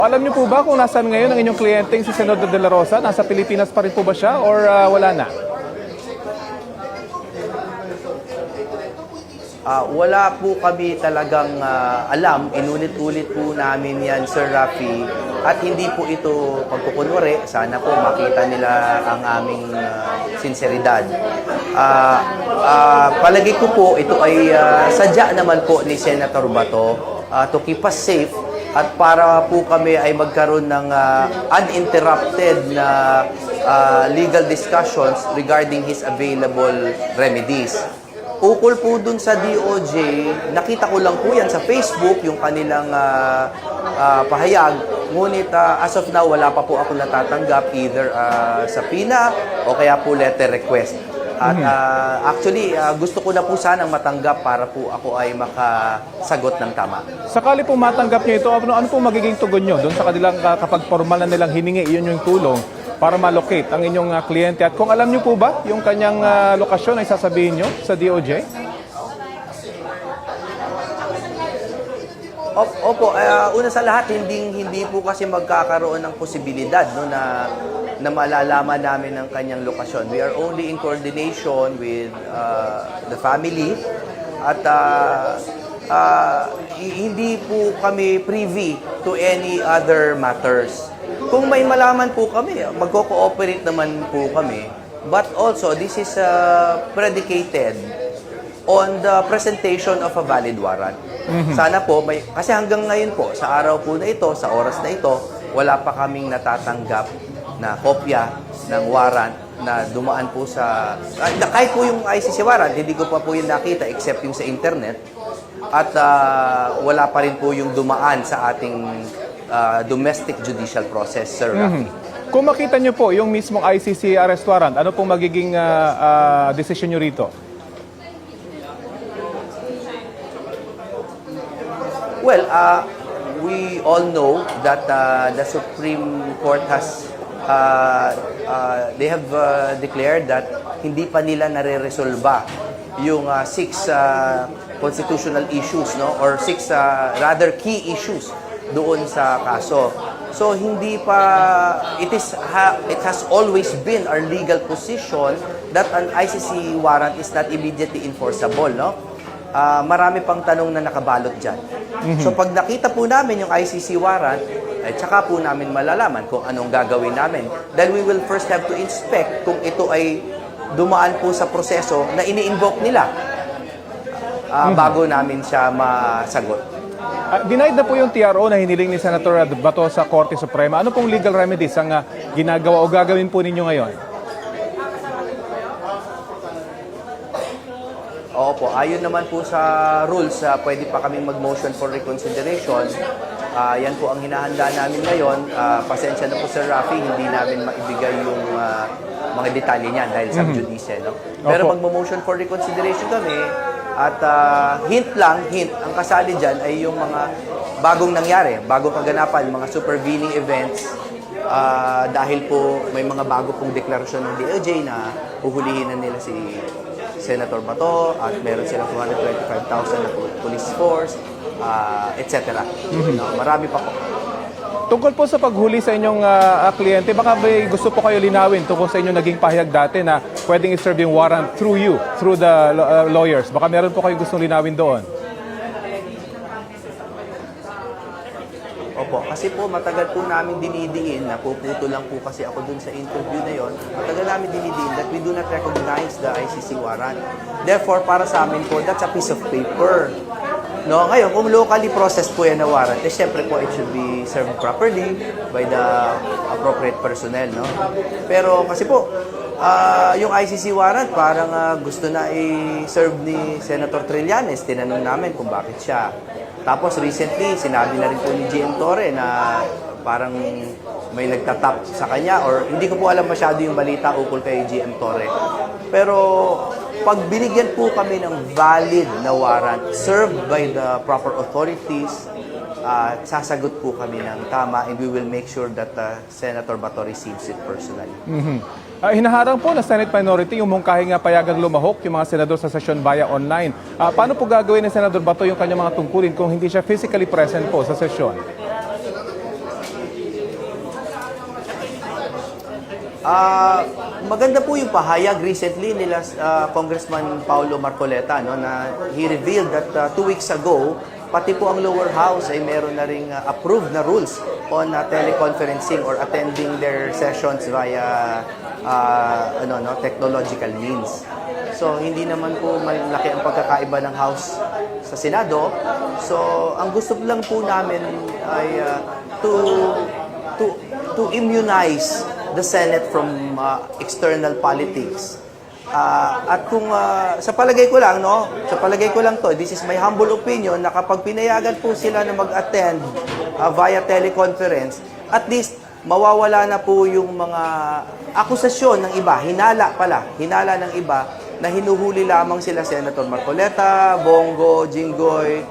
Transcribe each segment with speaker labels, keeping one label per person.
Speaker 1: Alam niyo po ba kung nasaan ngayon ang inyong kliyenteng si Senador De La Rosa? Nasa Pilipinas pa rin po ba siya or wala na?
Speaker 2: Wala po kami talagang alam. Inulit-ulit po namin yan, Sir Rafi. At hindi po ito pagkukunwari. Sana po makita nila ang aming sinseridad. Palagi ko po, ito ay sadya naman po ni Senator Bato to keep us safe at para po kami ay magkaroon ng uninterrupted na legal discussions regarding his available remedies. Ukol po dun sa DOJ, nakita ko lang po yan sa Facebook, yung kanilang pahayag. Ngunit as of now, wala pa po ako natatanggap either sa PINA o kaya po letter request. At actually, gusto ko na po sanang matanggap para po ako ay makasagot ng tama.
Speaker 1: Sakali po matanggap niyo ito, ano po magiging tugon niyo doon sa kanilang kapag formal na nilang hiningi, iyon yung tulong para malocate ang inyong kliyente? At kung alam niyo po ba yung kanyang lokasyon ay sasabihin niyo sa DOJ?
Speaker 2: Opo, una sa lahat, hindi po kasi magkakaroon ng posibilidad no, na malalaman namin ang kanyang lokasyon. We are only in coordination with the family at hindi po kami privy to any other matters. Kung may malaman po kami, magko-cooperate naman po kami. But also, this is predicated on the presentation of a valid warrant. Sana po, kasi hanggang ngayon po, sa araw po na ito, sa oras na ito, wala pa kaming natatanggap na kopya ng warrant na dumaan po sa... kahit po yung ICC warrant, hindi ko pa po yung nakita except yung sa internet. At wala pa rin po yung dumaan sa ating domestic judicial process, Sir Rafi.
Speaker 1: Kung makita niyo po yung mismong ICC arrest warrant, ano pong magiging decision niyo rito?
Speaker 2: Well, we all know that the Supreme Court has they have declared that hindi pa nila nare-resolba yung 6 constitutional issues, no, or 6 rather key issues doon sa kaso. So hindi pa it has always been our legal position that an ICC warrant is not immediately enforceable, no? Marami pang tanong na nakabalot diyan. So pag nakita po namin yung ICC warrant, ay tsaka po namin malalaman kung anong gagawin namin. Then we will first have to inspect kung ito ay dumaan po sa proseso na ini-invoke nila bago namin siya masagot.
Speaker 1: Denied na po yung TRO na hiniling ni Senator Bato sa Korte Suprema. Ano pong legal remedies ang ginagawa o gagawin po ninyo ngayon?
Speaker 2: Opo, ayon naman po sa rules, pwede pa kaming mag-motion for reconsideration. Yan po ang hinahanda namin ngayon. Pasensya na po Sir Rafi, hindi namin maibigay yung mga detalye niyan dahil sa judice. No? Pero mag-motion for reconsideration kami. At hint, ang kasali dyan ay yung mga bagong nangyari, bagong kaganapan, mga supervening events. Dahil po may mga bago pong deklarasyon ng DOJ na uhulihin na nila si Senator Bato at meron silang 225,000 na police force, etc. Marami pa po.
Speaker 1: Tungkol po sa paghuli sa inyong kliyente, baka may gusto po kayo linawin tungkol sa inyong naging pahayag dati na pwedeng i-serve yung warrant through you, through the lawyers. Baka meron po kayo gustong linawin doon.
Speaker 2: Opo, kasi po matagal po namin dinidiin, napuputo lang po kasi ako dun sa interview na yon. Matagal namin dinidiin that we do not recognize the ICC warrant. Therefore, para sa amin po, that's a piece of paper. No, ngayon, kung locally processed po yan na warrant, eh, syempre po, it should be served properly by the appropriate personnel, no? Pero kasi po, yung ICC warrant, parang gusto na i-serve ni Senator Trillanes. Tinanong namin kung bakit siya. Tapos recently, sinabi na rin po ni GM Torre na parang may nagtatap sa kanya or hindi ko po alam masyado yung balita ukol kay GM Torre. Pero pag binigyan po kami ng valid na warrant served by the proper authorities, sasagot po kami ng tama and we will make sure that Senator Bato receives it personally.
Speaker 1: Hinaharang po na Senate minority yung mungkahing payagang lumahok yung mga senador sa sesyon via online. Paano po gagawin ni Senador Bato yung kanyang mga tungkulin kung hindi siya physically present po sa sesyon?
Speaker 2: Maganda po yung pahayag recently nila Congressman Paulo Marcoleta, no, na he revealed that 2 weeks ago, pati po ang lower house ay meron na ring approved na rules on teleconferencing or attending their sessions via technological means. So hindi naman po malaki ang pagkakaiba ng house sa Senado. So ang gusto lang po namin ay to immunize the Senate from external politics. At kung sa palagay ko lang, this is my humble opinion, na kapag pinayagan po sila na mag-attend via teleconference, at least mawawala na po yung mga akusasyon ng iba, hinala ng iba, na hinuhuli lamang sila Senator Marcoleta, Bongo, Jinggoy,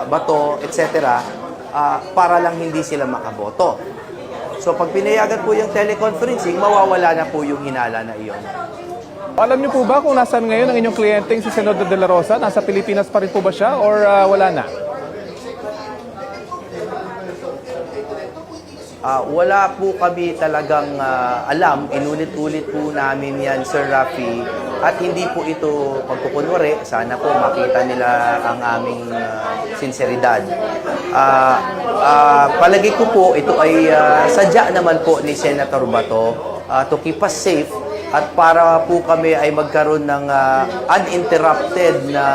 Speaker 2: Bato, etc. Para lang hindi sila makaboto. So pag pinayagan po yung teleconferencing, mawawala na po yung hinala na iyon.
Speaker 1: Alam niyo po ba kung nasaan ngayon ang inyong kliyenteng si Senador De La Rosa? Nasa Pilipinas pa rin po ba siya or wala na?
Speaker 2: Wala po kami talagang alam. Inulit-ulit po namin yan, Sir Rafi. At hindi po ito pagkukunwari. Sana po makita nila ang aming sinseridad. Palagi ko po, ito ay sadya naman po ni Senator Bato to keep us safe at para po kami ay magkaroon ng uninterrupted na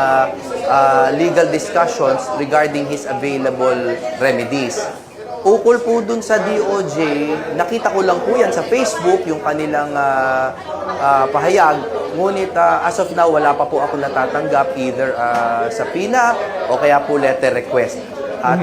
Speaker 2: legal discussions regarding his available remedies. Ukol po dun sa DOJ, nakita ko lang po yan sa Facebook, yung kanilang pahayag. Ngunit as of now, wala pa po ako natatanggap either sa PINA o kaya po letter request. At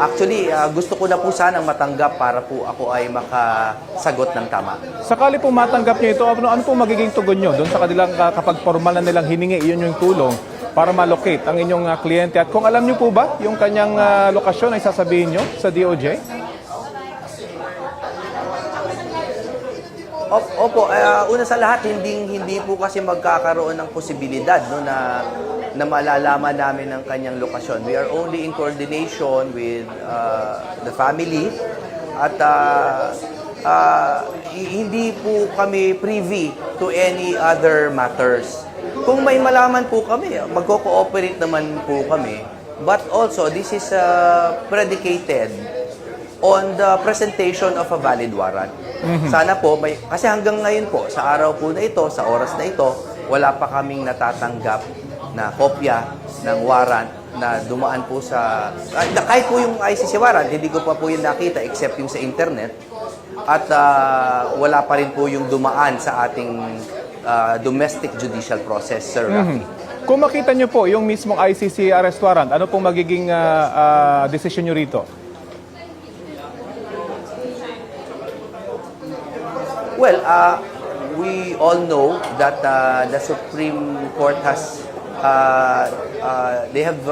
Speaker 2: actually, gusto ko na po sanang matanggap para po ako ay makasagot ng tama.
Speaker 1: Sakali po matanggap niyo ito, ano po magiging tugon niyo doon sa kanilang kapag formal na nilang hiningi, iyon yung tulong para malocate ang inyong kliyente? At kung alam niyo po ba yung kanyang lokasyon ay sasabihin niyo sa DOJ?
Speaker 2: Opo, una sa lahat, hindi po kasi magkakaroon ng posibilidad, no, na malalaman namin ang kanyang lokasyon. We are only in coordination with the family at hindi po kami privy to any other matters. Kung may malaman po kami, magko-cooperate naman po kami. But also, this is predicated on the presentation of a valid warrant. Sana po, kasi hanggang ngayon po, sa araw po na ito, sa oras na ito, wala pa kaming natatanggap na kopya ng warrant na dumaan po sa... kahit po yung ICC warrant, hindi ko pa po yung nakita except yung sa internet. At wala pa rin po yung dumaan sa ating domestic judicial process, Sir Rafi.
Speaker 1: Kung makita niyo po yung mismong ICC arrest warrant, ano pong magiging decision niyo rito?
Speaker 2: Well, we all know that the Supreme Court has they have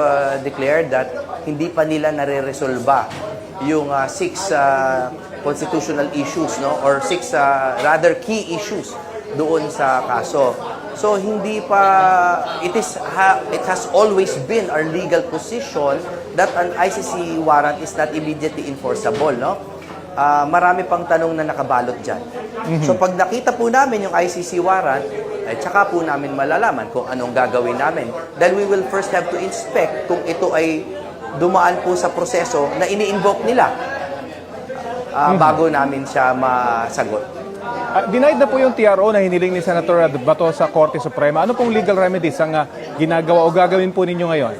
Speaker 2: declared that hindi pa nila nare-resolba yung 6 constitutional issues, no, or 6 rather key issues doon sa kaso. So hindi pa it has always been our legal position that an ICC warrant is not immediately enforceable, no? Marami pang tanong na nakabalot dyan. So pag nakita po namin yung ICC warrant, ay tsaka po namin malalaman kung anong gagawin namin. Then we will first have to inspect kung ito ay dumaan po sa proseso na ini-invoke nila bago namin siya masagot.
Speaker 1: Denied na po yung TRO na hiniling ni Senator Bato sa Korte Suprema. Ano pong legal remedies ang ginagawa o gagawin po ninyo ngayon?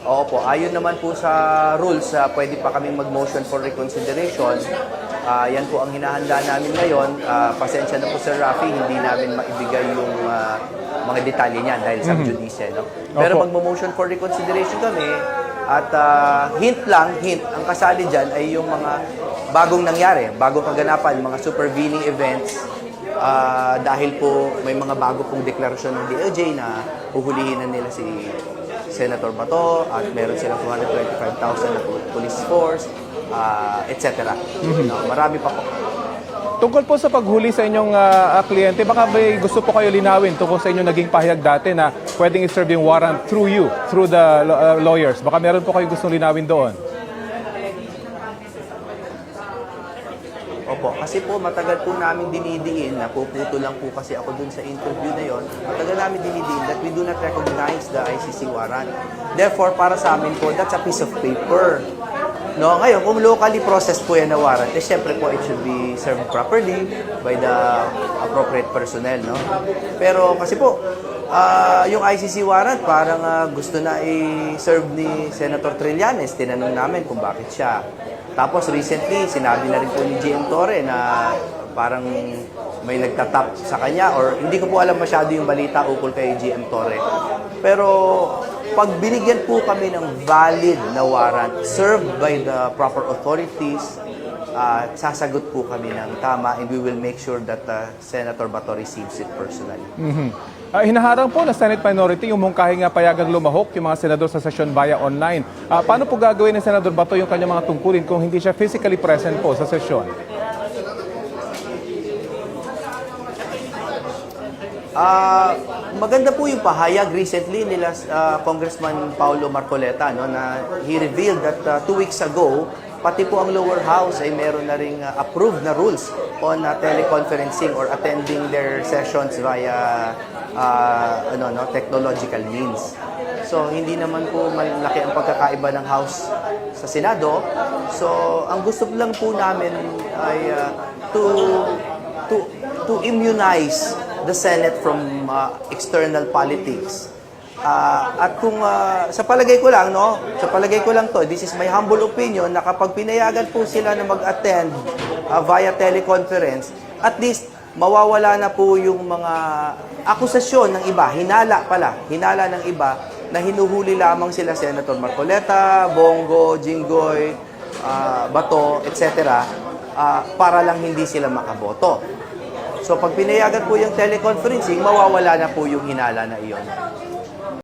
Speaker 2: Opo, ayon naman po sa rules, pwede pa kaming mag-motion for reconsideration. Yan po ang hinahanda namin ngayon. Pasensya na po, Sir Rafi, hindi namin maibigay yung mga detalye niyan dahil sa judice. No? Pero mag-motion for reconsideration kami at hint, ang kasali dyan ay yung mga bagong nangyari, bagong kaganapan, mga supervening events. Dahil po may mga bago pong deklarasyon ng DOJ na uhulihin na nila si Senator Bato at meron silang 225,000 na police force, etc. Marami pa po.
Speaker 1: Tungkol po sa paghuli sa inyong kliyente, baka may gusto po kayo linawin tungkol sa inyong naging pahayag dati na pwedeng i-serve yung warrant through you, through the lawyers. Baka meron po kayo gustong linawin doon.
Speaker 2: Kasi po matagal po namin dinidiin, napuputo lang po kasi ako dun sa interview na yon. Matagal namin dinidiin that we do not recognize the ICC warrant. Therefore, para sa amin po, that's a piece of paper. No, ngayon, kung locally processed po yan na warrant, eh syempre po it should be served properly by the appropriate personnel, no? Pero kasi po, yung ICC warrant parang gusto na i-serve ni Senator Trillanes. Tinanong namin kung bakit siya. Tapos recently, sinabi na rin po ni GM Torre na parang may nagtatap sa kanya or hindi ko po alam masyado yung balita ukol kay GM Torre. Pero pag binigyan po kami ng valid na warrant served by the proper authorities, sasagot po kami ng tama and we will make sure that Senator Bato receives it personally.
Speaker 1: Hinaharang po na Senate minority yung mungkahi nga payagang lumahok yung mga senador sa sesyon via online. Paano po gagawin ng Senador Bato yung kanyang mga tungkulin kung hindi siya physically present po sa sesyon?
Speaker 2: Maganda po yung pahayag recently nila Congressman Paulo Marcoleta, no, na he revealed that 2 weeks ago, pati po ang lower house ay meron na ring approved na rules on teleconferencing or attending their sessions via technological means. So hindi naman po malaki ang pagkakaiba ng house sa Senado. So ang gusto lang po namin ay to immunize the Senate from external politics. At kung sa palagay ko lang, no, sa palagay ko lang to, this is my humble opinion, na kapag pinayagan po sila na mag-attend via teleconference, at least mawawala na po yung mga akusasyon ng iba, hinala ng iba na hinuhuli lamang sila Senator Marcoleta, Bongo, Jinggoy, Bato, etc. Para lang hindi sila makaboto. So pag pinayagan po yung teleconferencing, mawawala na po yung hinala na iyon.